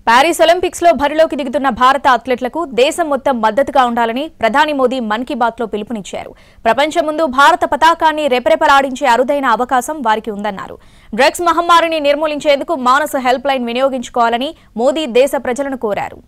Paris Olympics లో బరిలోకి దిగుతున్న భారత అథ్లెట్లకు దేశం మొత్తం మద్దతుగా ఉండాలని ప్రధాని మోదీ మన్ కీ బాత్ లో పిలుపునిచ్చారు. ప్రపంచం ముందు భారత పతాకాన్ని రెపరెపలాడించే అరుదైన అవకాశం వారికి ఉందన్నారు. డ్రగ్స్ మహమ్మారిని నిర్మూలించేందుకు మానస హెల్ప్ లైన్ వినియోగించుకోవాలని మోదీ దేశ ప్రజలను కోరారు.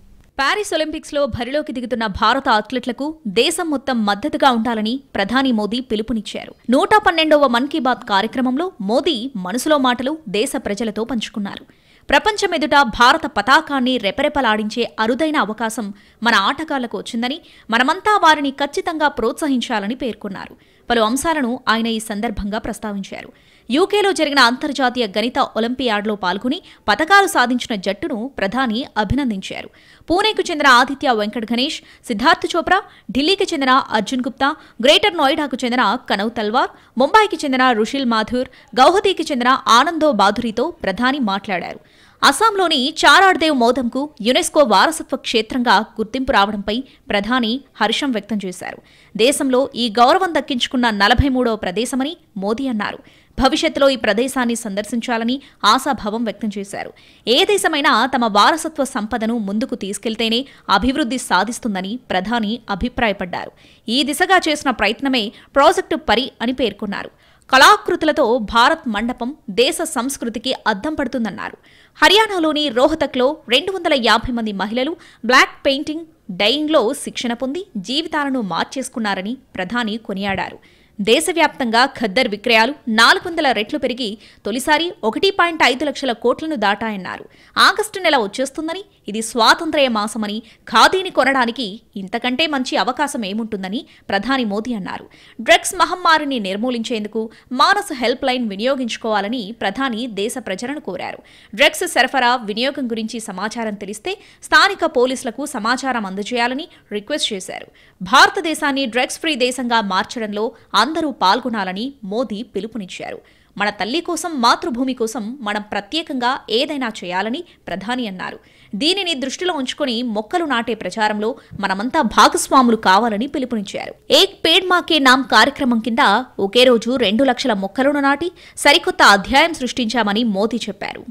పారిస్ ఒలింపిక్స్ లో బరిలోకి దిగుతున్న భారత అథ్లెట్లకు దేశం మొత్తం మద్దతుగా ఉండాలని ప్రధాని మోదీ పిలుపునిచ్చారు. 112వ మన్ కీ బాత్ కార్యక్రమంలో మోదీ మనసులో మాటలు దేశ ప్రజలతో పంచుకున్నారు. ప్రపంచమెదుట భారత పతాకాన్ని రెపరెపలాడించే అరుదైన అవకాశం మన ఆటగాళ్లకు వచ్చిందని, మనమంతా వారిని ఖచ్చితంగా ప్రోత్సహించాలని పేర్కొన్నారు. పలు అంశాలను ఆయన ఈ సందర్భంగా ప్రస్తావించారు. యూకేలో జరిగిన అంతర్జాతీయ గణిత ఒలింపియాడ్లో పాల్గొని పతకాలు సాధించిన జట్టును ప్రధాని అభినందించారు. పూణేకు చెందిన ఆదిత్య వెంకట్ గణేష్, సిద్ధార్థ్ చోప్రా, ఢిల్లీకి చెందిన అర్జున్ గుప్తా, గ్రేటర్ నోయిడాకు చెందిన కనవ్ తల్వార్, ముంబైకి చెందిన రుషిల్ మాథూర్, గౌహతీకి చెందిన ఆనందో బాధురితో ప్రధాని మాట్లాడారు. అస్సాంలోని చారాడ్దేవ్ మోదంకు యునెస్కో వారసత్వ క్షేత్రంగా గుర్తింపు రావడంపై ప్రధాని హర్షం వ్యక్తం చేశారు. దేశంలో ఈ గౌరవం దక్కించుకున్న 43వ ప్రదేశమని మోదీ అన్నారు. భవిష్యత్తులో ఈ ప్రదేశాన్ని సందర్శించాలని ఆశాభావం వ్యక్తం చేశారు. ఏ దేశమైనా తమ వారసత్వ సంపదను ముందుకు తీసుకెళ్తేనే అభివృద్ధి సాధిస్తుందని ప్రధాని అభిప్రాయపడ్డారు. ఈ దిశగా చేసిన ప్రయత్నమే ప్రాజెక్టు పరి అని పేర్కొన్నారు. కళాకృతులతో భారత్ మండపం దేశ సంస్కృతికి అద్దం పడుతుందన్నారు. హర్యానాలోని రోహతక్లో 250 మంది మహిళలు బ్లాక్ పెయింటింగ్, డైయింగ్లో శిక్షణ పొంది జీవితాలను మార్చేసుకున్నారని ప్రధాని కొనియాడారు. దేశవ్యాప్తంగా ఖద్దర్ విక్రయాలు 400 రెట్లు పెరిగి తొలిసారి 1.5 లక్షల కోట్లను దాటాయన్నారు. ఆగస్టు నెల వచ్చేస్తుందని, ఇది స్వాతంత్ర్య మాసమని, ఖాదీని కొనడానికి ఇంతకంటే మంచి అవకాశం ఏముంటుందని ప్రధాని మోదీ అన్నారు. డ్రగ్స్ మహమ్మారిని నిర్మూలించేందుకు మానస హెల్ప్ లైన్ వినియోగించుకోవాలని ప్రధాని దేశ ప్రజలను కోరారు. డ్రగ్స్ సరఫరా, వినియోగం గురించి సమాచారం తెలిస్తే స్థానిక పోలీసులకు సమాచారం అందజేయాలని రిక్వెస్ట్ చేశారు. భారతదేశాన్ని డ్రగ్స్ ఫ్రీ దేశంగా మార్చడంలో అందరూ పాల్గొనాలని మోదీ పిలుపునిచ్చారు. మన తల్లి కోసం, మాతృభూమి కోసం మనం ప్రత్యేకంగా ఏదైనా చేయాలని ప్రధాని అన్నారు. దీనిని దృష్టిలో ఉంచుకుని మొక్కలు నాటే ప్రచారంలో మనమంతా భాగస్వాములు కావాలని పిలుపునిచ్చారు. ఏక్ పేడ్ మా కే నామ్ కార్యక్రమం కింద ఒకే రోజు 2 లక్షల మొక్కలను నాటి సరికొత్త అధ్యాయం సృష్టించామని మోదీ చెప్పారు.